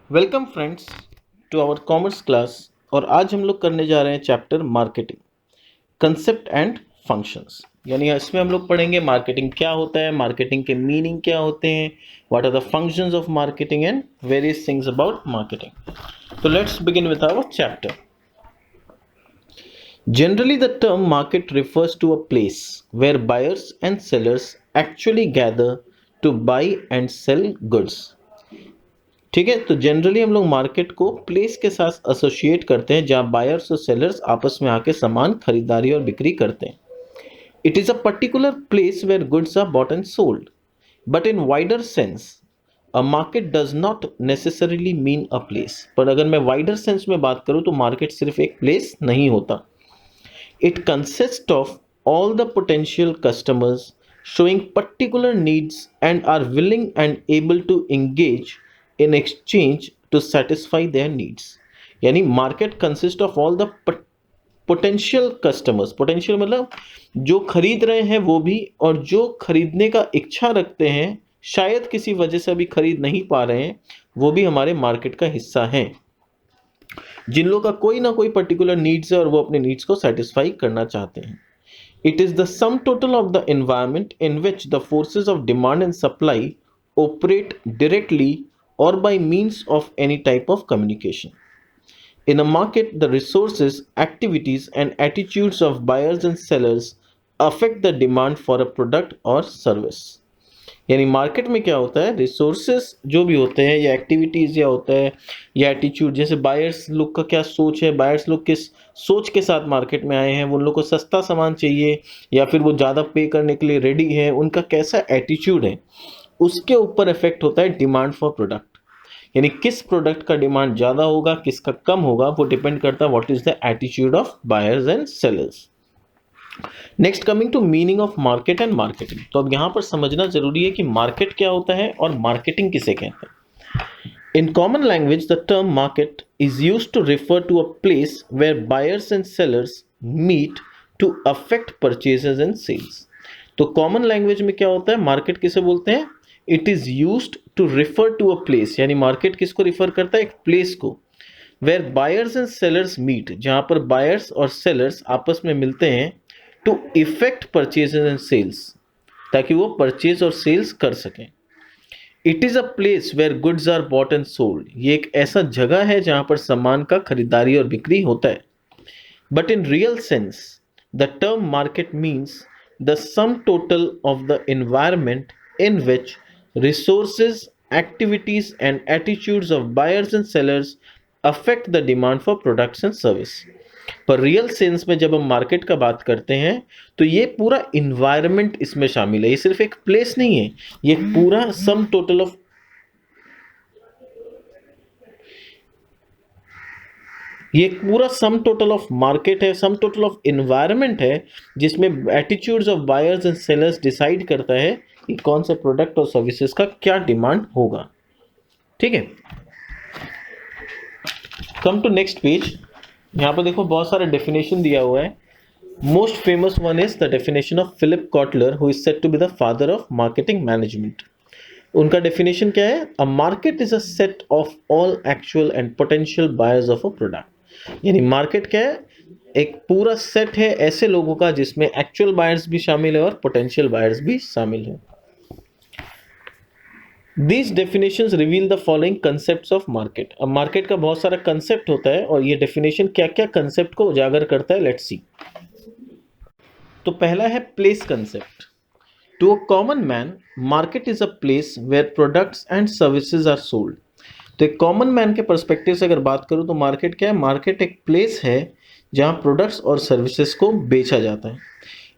Welcome friends to our commerce class. और आज हम लोग करने जा रहे हैं chapter marketing concept and functions. यानी इसमें हम लोग पढ़ेंगे मार्केटिंग क्या होता है, मार्केटिंग के मीनिंग क्या होते हैं, what are the functions of marketing and various things about marketing. तो let's begin with our chapter. Generally, the term market refers to a place where buyers and sellers actually gather to buy and sell goods. ठीक है, तो generally हम लोग market को place के साथ associate करते हैं जहां बायर्स और सेलर्स आपस में आके सामान खरीदारी और बिक्री करते हैं। It is a particular place where goods are bought and sold, but in wider sense a market does not necessarily mean a place. पर अगर मैं वाइडर सेंस में बात करूं तो मार्केट सिर्फ एक प्लेस नहीं होता। It consist of all the potential customers showing particular needs and are willing and able to engage in exchange to satisfy their needs। यानी market consist of all the potential customers. Potential मतलब जो खरीद रहे हैं वो भी, और जो खरीदने का इच्छा रखते हैं, शायद किसी वजह से अभी खरीद नहीं पा रहे हैं, वो भी हमारे मार्केट का हिस्सा हैं। जिन लोगों का कोई ना कोई पर्टिकुलर नीड्स है और वो अपने नीड्स को सेटिस्फाई करना चाहते हैं। It is the sum total of the environment in which the forces of demand and supply operate directly or by means of any type of communication. In a market, the resources, activities, and attitudes of buyers and sellers affect the demand for a product or service। यानी market में क्या होता है, resources जो भी होते हैं या एक्टिविटीज़ या होता है या एटीट्यूड, जैसे बायर्स लोग का क्या सोच है, बायर्स लोग किस सोच के साथ मार्केट में आए हैं, उन लोग को सस्ता सामान चाहिए या फिर वो ज़्यादा पे करने के लिए रेडी है, उनका कैसा एटीट्यूड है, उसके ऊपर इफेक्ट होता है डिमांड फॉर प्रोडक्ट। यानी किस प्रोडक्ट का डिमांड ज़्यादा होगा, किसका कम होगा, वो डिपेंड करता है what is the attitude of buyers and sellers. Next, coming to meaning of market and marketing. तो अब यहाँ पर समझना जरूरी है कि मार्केट क्या होता है और मार्केटिंग किसे कहते हैं। In common language the term market is used to refer to a place where buyers and sellers meet to affect purchases and sales. तो कॉमन लैंग्वेज में क्या होता है, मार्केट किसे बोलते हैं, it is used to refer to a place. यानी market किसको रिफर करता है, एक प्लेस को, where buyers and sellers meet, जहां पर बायर्स और सेलर्स आपस में मिलते हैं, to effect purchases and sales, ताकि वो परचेज और सेल्स कर सकें। It is a place where goods are bought and sold, ये एक ऐसा जगह है जहां पर सामान का खरीदारी और बिक्री होता है। But in real sense the term market means the sum total of the environment in which resources, activities and attitudes of buyers and sellers affect the demand for products and service. पर real sense में जब हम market का बात करते हैं तो ये पूरा इन्वायरमेंट इसमें शामिल है, ये सिर्फ एक प्लेस नहीं है, ये पूरा सम टोटल ऑफ मार्केट है, सम टोटल ऑफ इन्वायरमेंट है, जिसमें attitudes of buyers and sellers decide करता है कि कौन से प्रोडक्ट और सर्विसेज का क्या डिमांड होगा। ठीक है, कम टू नेक्स्ट पेज। यहाँ पर देखो बहुत सारा डेफिनेशन दिया हुआ है। Most famous one is the definition of Philip Kotler, who is said to be the father of marketing management. उनका डेफिनेशन क्या है, a market is a set of all actual and potential buyers of a product. यानी market क्या है, एक पूरा set है ऐसे लोगों का जिसमें एक्चुअल बायर्स भी शामिल है और पोटेंशियल बायर्स भी शामिल है। These definitions reveal the following concepts of market। अब मार्केट का बहुत सारा कंसेप्ट होता है और ये डेफिनेशन क्या क्या कंसेप्ट को उजागर करता है, लेट्स सी। तो पहला है place concept. To a common man market is a place where products and services are sold. तो एक कॉमन मैन के पर्सपेक्टिव से अगर बात करूं तो मार्केट क्या है, मार्केट एक प्लेस है जहां प्रोडक्ट्स और सर्विसेज को बेचा जाता है।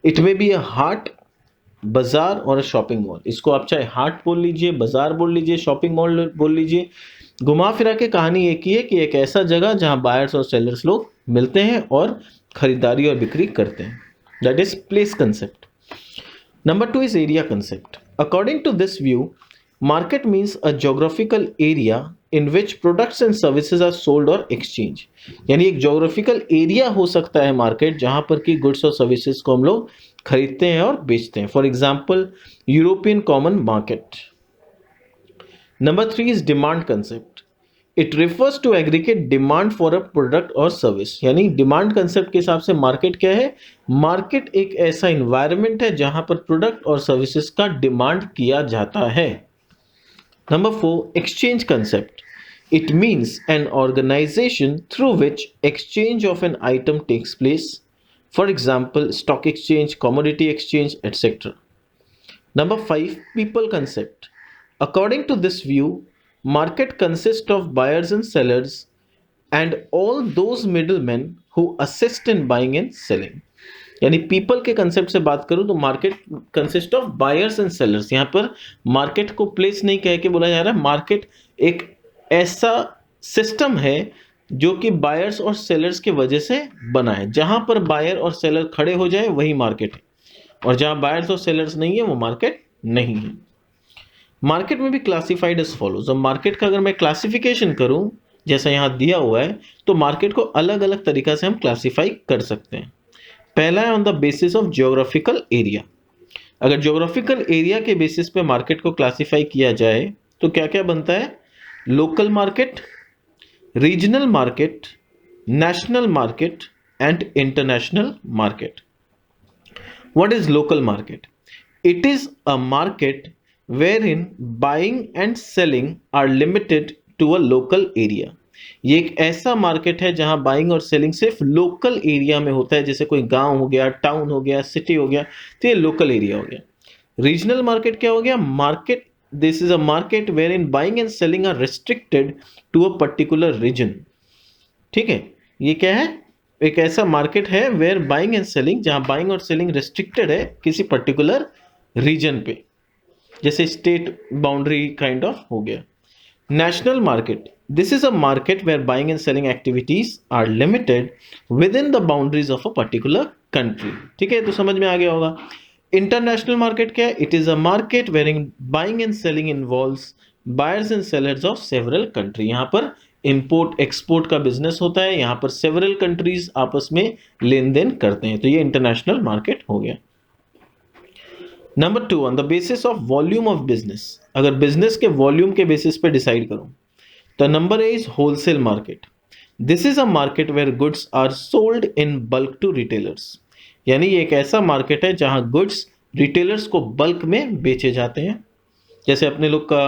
इट मे बी अ हाट, बाजार और शॉपिंग मॉल। इसको आप चाहे हाट बोल लीजिए, बाजार बोल लीजिए, शॉपिंग मॉल बोल लीजिए, घुमा फिरा के कहानी एक ही है कि एक ऐसा जगह जहां बायर्स और सेलर्स लोग मिलते हैं और खरीदारी और बिक्री करते हैं। That is place concept. Number 2 is area concept. According to this view, market means a geographical area in which products and services are sold और एक्सचेंज। यानी एक जोग्राफिकल एरिया हो सकता है मार्केट जहां पर कि गुड्स और सर्विसेज को हम लोग खरीदते हैं और बेचते हैं। For example European common market. Number 3 is demand concept. It refers to aggregate demand for a product और सर्विस। यानी डिमांड कंसेप्ट के हिसाब से मार्केट क्या है? मार्केट एक ऐसा इन्वायरमेंट है जहां पर प्रोडक्ट और सर्विसेज का डिमांड किया जाता है। Number 4, exchange concept. It means an organization through which exchange of an item takes place. For example, stock exchange, commodity exchange, etc. Number 5, people concept. According to this view, market consists of buyers and sellers and all those middlemen who assist in buying and selling. यानी people के concept से बात करूं तो market consist of buyers and sellers. यहां पर market को place नहीं कह के बोला जा रहा है, मार्केट एक ऐसा सिस्टम है जो कि बायर्स और सेलर्स की वजह से बना है। जहां पर बायर और सेलर खड़े हो जाए वही मार्केट है, और जहां बायर्स और सेलर्स नहीं है वो मार्केट नहीं है। मार्केट में भी क्लासिफाइड एज फॉलोज। अब मार्केट का अगर मैं क्लासिफिकेशन करूं जैसा यहां दिया हुआ है, तो मार्केट को अलग अलग तरीका से हम क्लासिफाई कर सकते हैं। पहला है on the basis of geographical area. अगर ज्योग्राफिकल एरिया के बेसिस पे मार्केट को क्लासिफाई किया जाए तो क्या क्या बनता है? Local market, regional market, national market and international market. What is local market? It is a market wherein buying and selling are limited to a local area। ये एक ऐसा मार्केट है जहां बाइंग और सेलिंग सिर्फ लोकल एरिया में होता है, जैसे कोई गांव हो गया, टाउन हो गया, सिटी हो गया, तो ये लोकल एरिया हो गया। रीजनल मार्केट क्या हो गया? Market, this is a market where in buying and selling are restricted to a particular region. ठीक है, ये क्या है? एक ऐसा मार्केट है वेयर बाइंग एंड सेलिंग, जहां बाइंग और सेलिंग रिस्ट्रिक्टेड है किसी पर्टिकुलर रीजन पे, जैसे स्टेट बाउंड्री काइंड ऑफ हो गया। National market, this is a market where buying and selling activities are limited within the boundaries of a particular country. ठीक है, तो समझ में आ गया होगा। इंटरनेशनल मार्केट क्या है? It is a market where buying and selling involves buyers and sellers of several country. यहां पर इंपोर्ट एक्सपोर्ट का बिजनेस होता है, यहां पर सेवरल कंट्रीज आपस में लेन देन करते हैं, तो ये इंटरनेशनल मार्केट हो गया। Number 2, on the basis of volume of business. अगर बिजनेस के वॉल्यूम के बेसिस पे डिसाइड करूं तो number A is wholesale market. This is a market where goods are sold in bulk to retailers. यानी ये एक ऐसा मार्केट है जहां गुड्स रिटेलर्स को बल्क में बेचे जाते हैं। जैसे अपने लोग का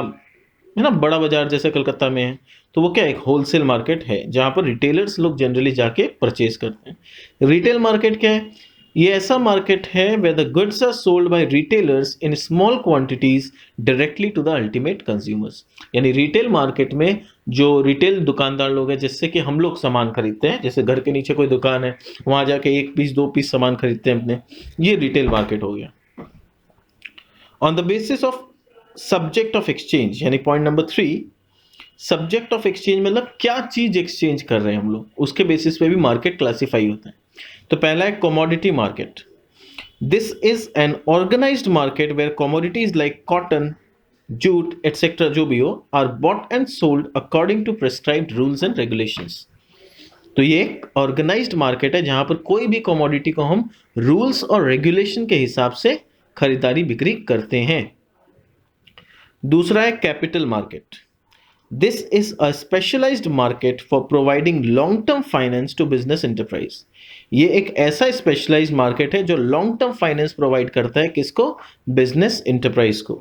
है ना बड़ा बाजार जैसे कलकत्ता में है, तो वो क्या एक होलसेल मार्केट है जहां पर रिटेलर्स लोग जनरली जाके परचेज करते हैं। रिटेल मार्केट क्या है? ये ऐसा मार्केट है where the goods are sold by retailers in small quantities directly to the ultimate consumers। यानी रिटेल मार्केट में जो रिटेल दुकानदार लोग हैं, जिससे कि हम लोग सामान खरीदते हैं, जैसे घर के नीचे कोई दुकान है, वहां जाके 1 पीस 2 पीस सामान खरीदते हैं अपने, ये रिटेल मार्केट हो गया। On the basis of subject of exchange, यानी point number 3, subject of exchange मतलब क्या चीज एक्सचेंज कर रहे हैं हम लोग, उसके बेसिस पे भी मार्केट क्लासिफाई होता है। तो पहला है commodity market. This is an organised market where commodities like cotton, jute etcetera जो भी हो are bought and sold according to prescribed rules and regulations. तो ये एक ऑर्गेनाइज्ड मार्केट है जहां पर कोई भी कमोडिटी को हम रूल्स और रेगुलेशन के हिसाब से खरीदारी बिक्री करते हैं। दूसरा है capital market. This is a specialized market for providing long-term finance to business enterprise। ये एक ऐसा स्पेशलाइज्ड मार्केट है जो लॉन्ग टर्म फाइनेंस प्रोवाइड करता है किसको? बिजनेस एंटरप्राइज को।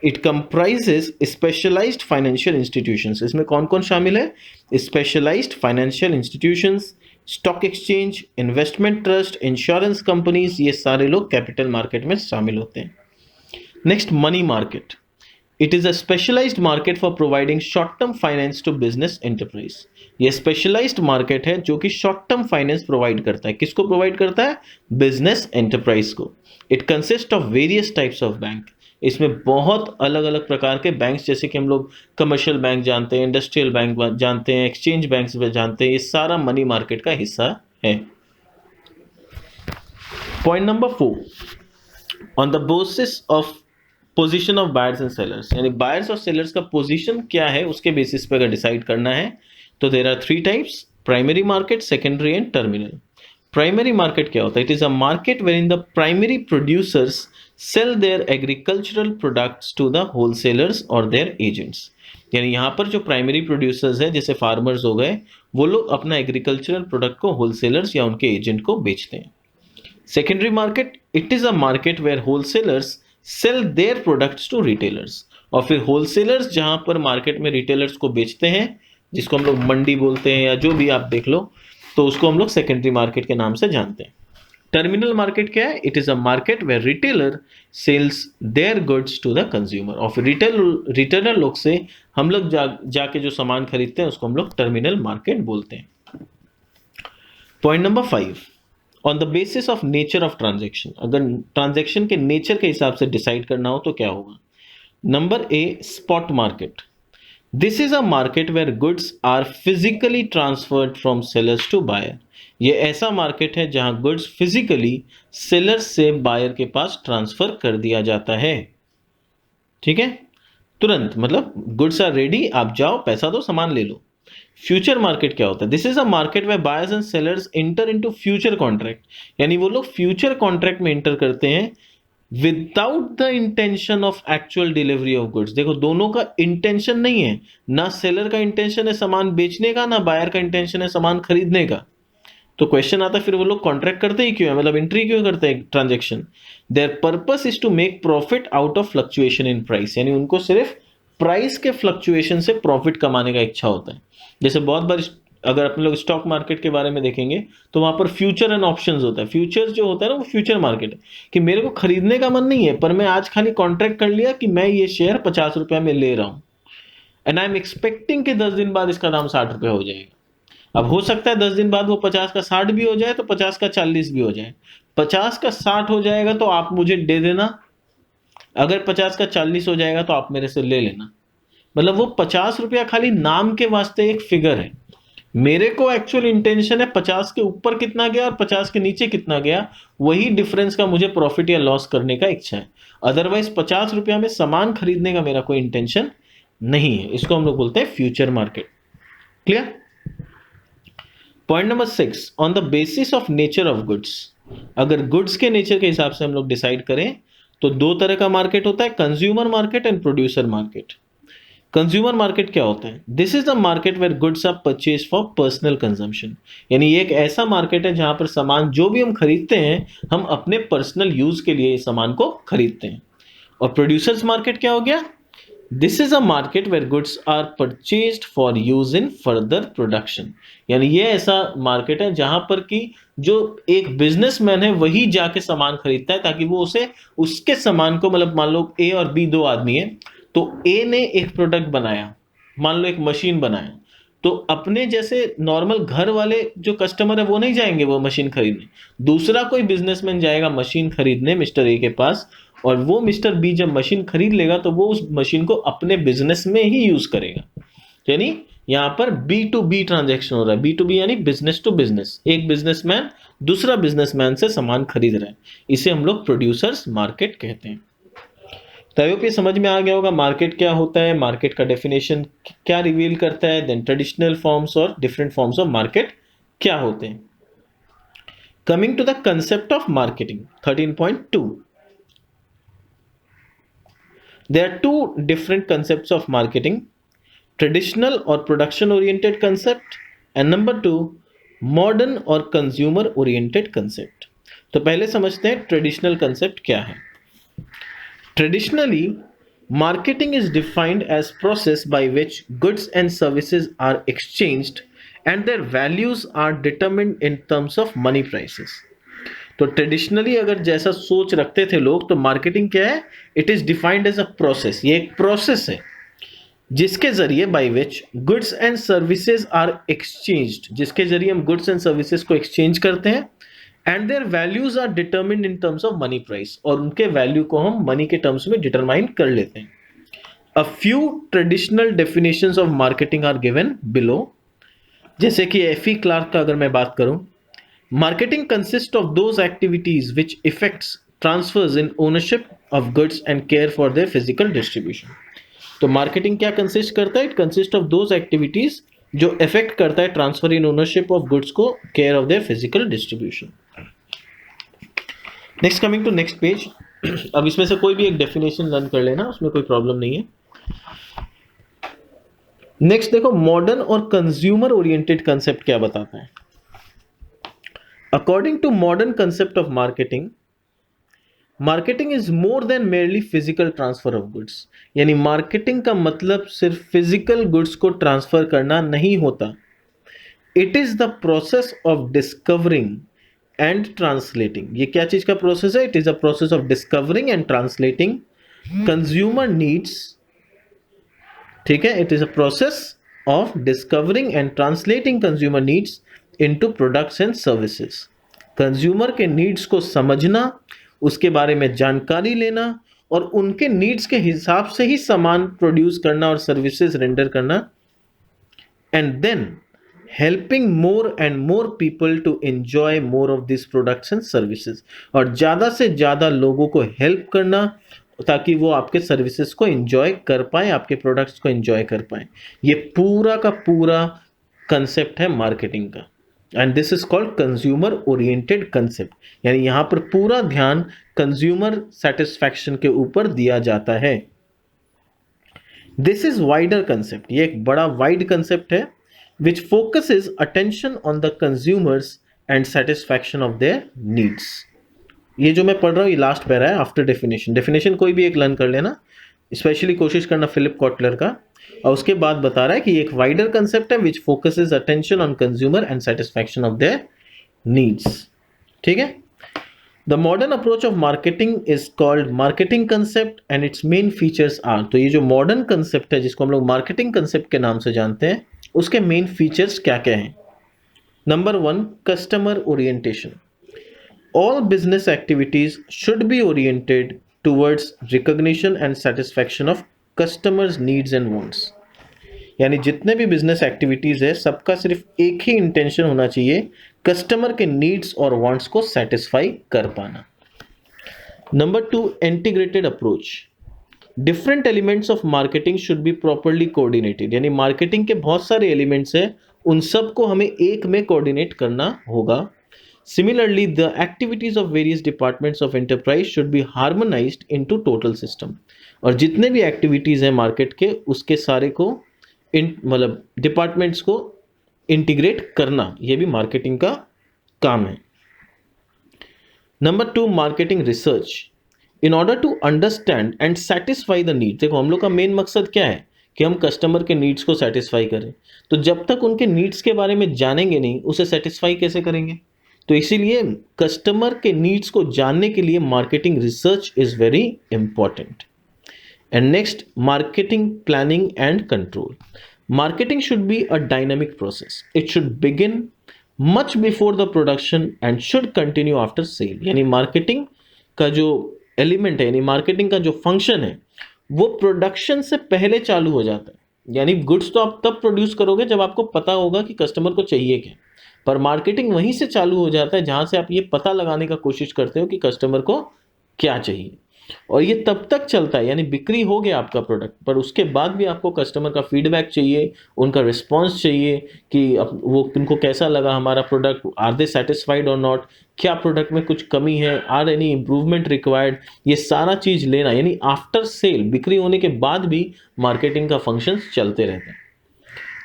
It comprises specialised financial institutions. इसमें कौन कौन शामिल है? Specialised financial institutions, stock exchange, investment trust, insurance companies, ये सारे लोग कैपिटल मार्केट में शामिल होते हैं। Next, money market. It is a specialised market for providing short term finance to business enterprise. ये स्पेशलाइज्ड मार्केट है जो कि शॉर्ट टर्म फाइनेंस प्रोवाइड करता है। किसको प्रोवाइड करता है? बिजनेस एंटरप्राइज को। It consist of various types of bank. इसमें बहुत अलग अलग प्रकार के बैंक्स, जैसे कि हम लोग कमर्शियल बैंक जानते हैं, इंडस्ट्रियल बैंक जानते हैं, एक्सचेंज बैंक जानते हैं, ये सारा मनी मार्केट का हिस्सा है। Point number 4, on the basis of position of buyers and sellers. यानी बायर्स और सेलर्स का पोजीशन क्या है उसके बेसिस पे अगर डिसाइड करना है तो there are 3 types: primary market, secondary and terminal. Primary market क्या होता है? It is a market where in the primary producers sell their agricultural products to the wholesalers और देयर एजेंट्स। यानी यहाँ पर जो प्राइमरी प्रोड्यूसर्स हैं जैसे फार्मर्स हो गए, वो लोग अपना एग्रीकल्चरल प्रोडक्ट को होलसेलर्स या उनके एजेंट को बेचते हैं। Secondary market, it is a market where wholesalers sell their products to retailers. और फिर होलसेलर्स जहां पर मार्केट में रिटेलर्स को बेचते हैं, जिसको हम लोग मंडी बोलते हैं या जो भी आप देख लो, तो उसको हम लोग सेकेंडरी मार्केट के नाम से जानते हैं। टर्मिनल मार्केट क्या है? It is a market where retailer sells their goods to the consumer. और फिर रिटेलर लोग से हम लोग जाके जो सामान खरीदते हैं उसको हम लोग टर्मिनल मार्केट बोलते हैं। Point number 5, on the basis of nature of transaction. अगर ट्रांजेक्शन के नेचर के हिसाब से डिसाइड करना हो तो क्या होगा? Number A, spot market. This is a market where goods are physically transferred from sellers to buyer. ये ऐसा मार्केट है जहां गुड्स फिजिकली सेलर्स से बायर के पास ट्रांसफर कर दिया जाता है। ठीक है, तुरंत, मतलब गुड्स आर रेडी, आप जाओ, पैसा दो, सामान ले लो। फ्यूचर मार्केट क्या होता है? This is a market where buyers and sellers enter into future contract. यानी वो लोग फ्यूचर कॉन्ट्रैक्ट में एंटर करते हैं without the intention of actual delivery of goods. देखो, दोनों का इंटेंशन नहीं है, ना सेलर का इंटेंशन है सामान बेचने का, ना बायर का इंटेंशन है सामान खरीदने का। तो क्वेश्चन आता है फिर वो लोग कॉन्ट्रैक्ट करते ही क्यों है, मतलब एंट्री क्यों करते हैं transaction? Their purpose is to make profit out of fluctuation in price. यानी उनको सिर्फ प्राइस के फ्लक्चुएशन से प्रॉफिट कमाने का इच्छा होता है। जैसे बहुत बार अगर अपने लोग स्टॉक मार्केट के बारे में देखेंगे तो वहां पर फ्यूचर एंड ऑप्शंस होता है। फ्यूचर जो होता है ना, वो फ्यूचर मार्केट है कि मेरे को खरीदने का मन नहीं है, पर मैं आज खाली कॉन्ट्रैक्ट कर लिया कि मैं ये शेयर 50 रुपया में ले रहा हूं, एंड आई एम एक्सपेक्टिंग कि 10 दिन बाद इसका दाम 60 रुपया हो जाएगा। अब हो सकता है 10 दिन बाद वो 50 का 60 भी हो जाए, तो 50 का 40 भी हो जाए। 50 का 60 हो जाएगा तो आप मुझे दे देना, अगर 50 का 40 हो जाएगा तो आप मेरे से ले लेना। मतलब वो 50 रुपया खाली नाम के वास्ते एक फिगर है। मेरे को एक्चुअल इंटेंशन है 50 के ऊपर कितना गया और 50 के नीचे कितना गया, वही डिफरेंस का मुझे प्रॉफिट या लॉस करने का इच्छा है। अदरवाइज 50 रुपया में सामान खरीदने का मेरा कोई इंटेंशन नहीं है। इसको हम लोग बोलते हैं future market. Clear? Point number 6, on the basis of nature of goods. अगर गुड्स के नेचर के हिसाब से हम लोग डिसाइड करें तो दो तरह का मार्केट होता है, consumer market and producer market. Consumer market क्या होता है? This is the market where goods are purchase for personal consumption. यानी ये एक ऐसा मार्केट है जहां पर सामान जो भी हम खरीदते हैं, हम अपने पर्सनल यूज के लिए इस सामान को खरीदते हैं। और प्रोड्यूसर्स मार्केट क्या हो गया? This is a market where goods are purchased for use in further production. यानी ये ऐसा मार्केट है जहां पर कि जो एक बिजनेसमैन है वही जाके सामान खरीदता है ताकि वो उसे उसके सामान को, मतलब मान लो ए और बी दो आदमी है, तो ए ने एक प्रोडक्ट बनाया, मान लो एक मशीन बनाया, तो अपने जैसे नॉर्मल घर वाले जो कस्टमर है वो नहीं जाएंगे वो मशीन खरीदने, दूसरा कोई बिजनेसमैन जाएगा मशीन खरीदने मिस्टर ए के पास, और वो मिस्टर बी जब मशीन खरीद लेगा तो वो उस मशीन को अपने बिजनेस में ही यूज करेगा। यानी यहां पर बी टू बी ट्रांजेक्शन हो रहा है। बी टू बी यानी बिजनेस टू बिजनेस, एक बिजनेसमैन दूसरा बिजनेसमैन से सामान खरीद रहा है। इसे हम लोग प्रोड्यूसर्स मार्केट कहते हैं। तो आई होप ये समझ में आ गया होगा मार्केट क्या होता है, मार्केट का डेफिनेशन क्या रिवील करता है, देन ट्रेडिशनल फॉर्म्स और डिफरेंट फॉर्म्स ऑफ मार्केट क्या होते हैं। Coming to the concept of marketing 13.2, there are two different concepts of marketing: traditional or production oriented concept, and number 2, modern or consumer oriented concept। तो पहले समझते हैं traditional concept क्या है। Traditionally, marketing is defined as process by which goods and services are exchanged and their values are determined in terms of money prices। तो traditionally अगर जैसा सोच रखते थे लोग, तो मार्केटिंग क्या है? It is defined as a process. ये एक प्रोसेस है जिसके जरिए by which goods and services are exchanged, जिसके जरिए हम गुड्स एंड सर्विसेज को एक्सचेंज करते हैं, and their values are determined in terms of money price, और उनके वैल्यू को हम मनी के टर्म्स में डिटरमाइन कर लेते हैं। A few traditional definitions of marketing are given below. जैसे कि एफी क्लार्क का अगर मैं बात करूं, marketing consists of those activities which affects transfers in ownership of goods and care for their physical distribution। तो मार्केटिंग क्या कंसिस्ट करता है? It consist of those activities जो इफेक्ट करता है transfer in ownership of goods को, care of their physical distribution. Next, coming to next page. अब इसमें से कोई भी एक डेफिनेशन लर्न कर लेना, उसमें कोई प्रॉब्लम नहीं है। नेक्स्ट देखो, मॉडर्न और कंज्यूमर ओरिएंटेड कंसेप्ट क्या बताता है। According to modern concept of marketing, marketing is more than merely physical transfer of goods. यानी मार्केटिंग का मतलब सिर्फ फिजिकल गुड्स को ट्रांसफर करना नहीं होता। It is the process of discovering and translating. ये क्या चीज का प्रोसेस है? It is a process of discovering and translating consumer needs. ठीक है, it is a process of discovering and translating consumer needs into products and services. Consumer के needs को समझना, उसके बारे में जानकारी लेना और उनके नीड्स के हिसाब से ही सामान प्रोड्यूस करना और सर्विसेज रेंडर करना, and then helping more and more people to enjoy more of this products and services. और ज़्यादा से ज़्यादा लोगों को हेल्प करना ताकि वो आपके सर्विसेज को एंजॉय कर पाए, आपके प्रोडक्ट्स को एंजॉय कर पाए। ये पूरा का पूरा कंसेप्ट है मार्केटिंग का, and this is called consumer oriented concept. यानी यहां पर पूरा ध्यान कंज्यूमर सेटिस्फैक्शन के ऊपर दिया जाता है। दिस इज वाइडर कंसेप्ट, ये एक बड़ा वाइड कंसेप्ट है which focuses attention on the consumers and satisfaction of their needs। ये जो मैं पढ़ रहा हूँ ये लास्ट पैरा है आफ्टर डेफिनेशन। डेफिनेशन कोई भी एक लर्न कर लेना, स्पेशली कोशिश करना फिलिप कॉटलर का। और उसके बाद बता रहा है कि ये एक वाइडर कंसेप्ट है which focuses attention on consumer and satisfaction of their needs. ठीक है, the modern approach of marketing is called marketing concept and its main features are. तो ये जो मॉडर्न कंसेप्ट है जिसको हम लोग मार्केटिंग कंसेप्ट के नाम से जानते हैं, उसके मेन फीचर्स क्या क्या हैं। Number 1, customer orientation. All business activities should be oriented towards recognition and satisfaction of customers needs and wants. यानी जितने भी बिजनेस एक्टिविटीज है सबका सिर्फ एक ही इंटेंशन होना चाहिए, कस्टमर के नीड्स और वांट्स को सेटिस्फाई कर पाना। Number 2, integrated approach. Different elements of marketing should be properly coordinated. यानी मार्केटिंग के बहुत सारे एलिमेंट्स हैं, उन सबको हमें एक में कोऑर्डिनेट करना होगा। Similarly the activities of various departments of enterprise should be harmonised into total system. और जितने भी एक्टिविटीज हैं मार्केट के, उसके सारे को मतलब डिपार्टमेंट्स को इंटीग्रेट करना, यह भी मार्केटिंग का काम है। Number 2, marketing research. In order to understand and satisfy the need. देखो हम लोग का मेन मकसद क्या है कि हम कस्टमर के नीड्स को सेटिस्फाई करें। तो जब तक उनके नीड्स के बारे में जानेंगे नहीं, उसे सेटिस्फाई कैसे करेंगे? तो इसीलिए कस्टमर के नीड्स को जानने के लिए marketing research is very important. And next, marketing planning and control. Marketing should be a dynamic process. It should begin much before the production and should continue after sale. यानी marketing का जो element है, यानी marketing का जो function है, वो production से पहले चालू हो जाता है। यानी गुड्स तो आप तब प्रोड्यूस करोगे जब आपको पता होगा कि कस्टमर को चाहिए क्या, पर मार्केटिंग वहीं से चालू हो जाता है जहां से आप ये पता लगाने का कोशिश करते हो कि कस्टमर को क्या चाहिए। और ये तब तक चलता है, यानी बिक्री हो गया आपका प्रोडक्ट, पर उसके बाद भी आपको कस्टमर का फीडबैक चाहिए, उनका रिस्पॉन्स चाहिए कि वो उनको कैसा लगा हमारा प्रोडक्ट, आर दे सेटिस्फाइड और नॉट, क्या प्रोडक्ट में कुछ कमी है, आर एनी इम्प्रूवमेंट रिक्वायर्ड। ये सारा चीज़ लेना, यानी आफ्टर सेल, बिक्री होने के बाद भी मार्केटिंग का फंक्शन चलते रहते हैं।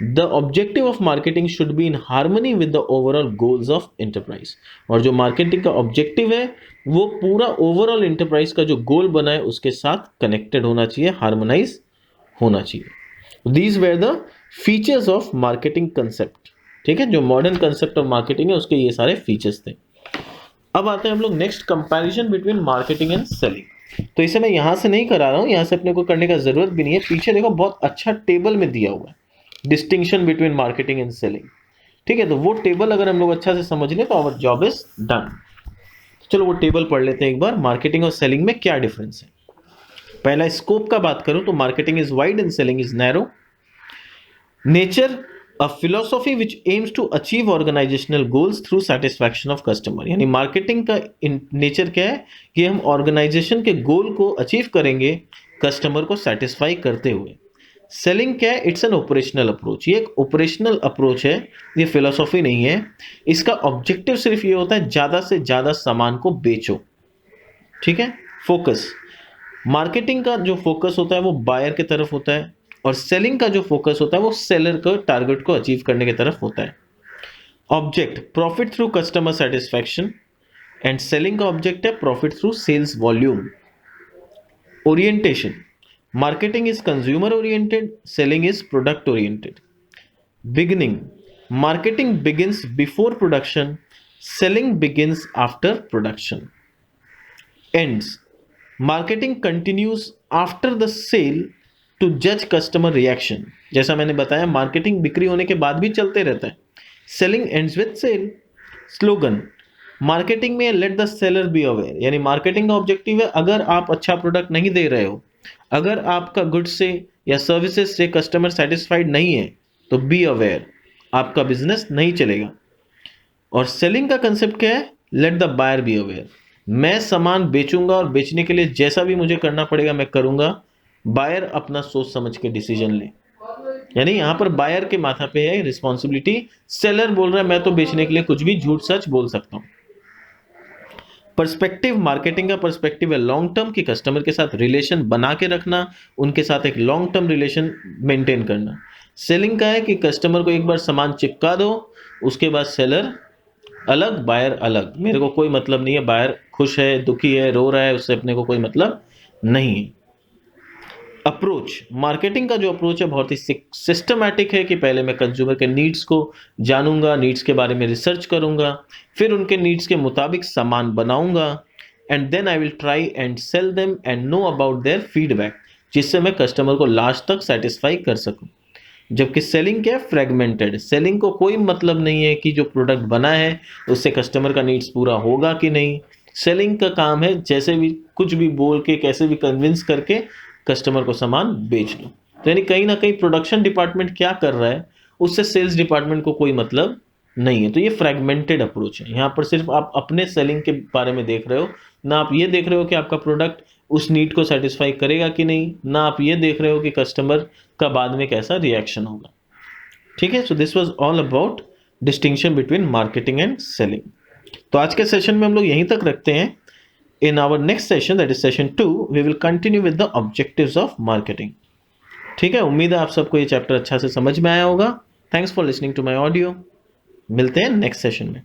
The objective of marketing should be in harmony with the overall goals of enterprise. और जो मार्केटिंग का ऑब्जेक्टिव है वो पूरा ओवरऑल एंटरप्राइज का जो गोल बना है उसके साथ कनेक्टेड होना चाहिए, हार्मोनाइज होना चाहिए। These were the features of marketing concept. ठीक है, जो मॉडर्न कंसेप्ट ऑफ मार्केटिंग है उसके ये सारे फीचर्स थे। अब आते हैं हम लोग next, comparison between marketing and selling. तो इसे मैं यहां से नहीं करा रहा हूं, यहां से अपने को करने का जरूरत भी नहीं है। पीछे देखो बहुत अच्छा टेबल में दिया हुआ है, distinction between marketing and selling. ठीक है, तो वो टेबल अगर हम लोग अच्छा से समझ लें तो आवर जॉब इज डन। चलो वो टेबल पढ़ लेते हैं एक बार, मार्केटिंग और सेलिंग में क्या डिफरेंस है। पहला स्कोप का बात करूं तो marketing is wide and selling is narrow. Nature, a philosophy which aims to achieve organisational goals through satisfaction of customer. यानी मार्केटिंग का नेचर क्या है कि हम ऑर्गेनाइजेशन के गोल को अचीव करेंगे कस्टमर को सेटिस्फाई करते हुए। सेलिंग क्या है? It's an operational approach. ये एक ऑपरेशनल अप्रोच है, ये फिलोसॉफी नहीं है। इसका ऑब्जेक्टिव सिर्फ ये होता है ज़्यादा से ज़्यादा सामान को बेचो। ठीक है, फोकस। मार्केटिंग का जो फोकस होता है वो बायर की तरफ होता है, और सेलिंग का जो फोकस होता है वो सेलर को टारगेट को अचीव करने की तरफ होता है। Object profit through customer satisfaction, and selling का ऑब्जेक्ट है profit through sales volume. Orientation, marketing is consumer oriented, selling is product oriented. Beginning, marketing begins before production, selling begins after production. Ends, marketing continues after the sale to judge customer reaction. जैसा मैंने बताया marketing बिक्री होने के बाद भी चलते रहता है। Selling ends with sale. Slogan, marketing में let the seller be aware, यानी मार्केटिंग का ऑब्जेक्टिव है अगर आप अच्छा प्रोडक्ट नहीं दे रहे हो, अगर आपका गुड से या सर्विसेज से कस्टमर सेटिस्फाइड नहीं है तो बी अवेयर, आपका बिजनेस नहीं चलेगा। और सेलिंग का कंसेप्ट क्या है? Let the buyer be aware, मैं सामान बेचूंगा और बेचने के लिए जैसा भी मुझे करना पड़ेगा मैं करूंगा, बायर अपना सोच समझ के डिसीजन ले। यानी यहां पर बायर के माथा पे है रिस्पॉन्सिबिलिटी, सेलर बोल रहा है मैं तो बेचने के लिए कुछ भी झूठ सच बोल सकता हूं। पर्सपेक्टिव, मार्केटिंग का पर्सपेक्टिव है लॉन्ग टर्म की कस्टमर के साथ रिलेशन बना के रखना, उनके साथ एक लॉन्ग टर्म रिलेशन मेंटेन करना। सेलिंग का है कि कस्टमर को एक बार सामान चिपका दो, उसके बाद सेलर अलग बायर अलग, मेरे को कोई मतलब नहीं है, बायर खुश है दुखी है रो रहा है उससे अपने को कोई मतलब नहीं है। अप्रोच, मार्केटिंग का जो अप्रोच है बहुत ही सिस्टमैटिक है कि पहले मैं कंज्यूमर के नीड्स को जानूंगा, नीड्स के बारे में रिसर्च करूंगा, फिर उनके नीड्स के मुताबिक सामान बनाऊंगा, and then I will try and sell them and know about their feedback, जिससे मैं कस्टमर को लास्ट तक सेटिस्फाई कर सकूं। जबकि सेलिंग क्या है? फ्रेगमेंटेड। सेलिंग को कोई मतलब नहीं है कि जो प्रोडक्ट बना है उससे कस्टमर का नीड्स पूरा होगा कि नहीं। सेलिंग का काम है जैसे भी कुछ भी बोल के कैसे भी कन्विंस करके कस्टमर को सामान बेच दो। तो यानी कहीं ना कहीं प्रोडक्शन डिपार्टमेंट क्या कर रहा है उससे सेल्स डिपार्टमेंट को कोई मतलब नहीं है। तो ये फ्रेगमेंटेड अप्रोच है। यहाँ पर सिर्फ आप अपने सेलिंग के बारे में देख रहे हो, ना आप ये देख रहे हो कि आपका प्रोडक्ट उस नीड को सेटिस्फाई करेगा कि नहीं, ना आप ये देख रहे हो कि कस्टमर का बाद में कैसा रिएक्शन होगा। ठीक है, so this was all about distinction between marketing and selling. तो आज के सेशन में हम लोग यहीं तक रखते हैं। In our next session, that is session 2, we will continue with the objectives of marketing. ठीक है, उम्मीद है आप सबको ये चैप्टर अच्छा से समझ में आया होगा। Thanks for listening to my audio. मिलते हैं नेक्स्ट सेशन में।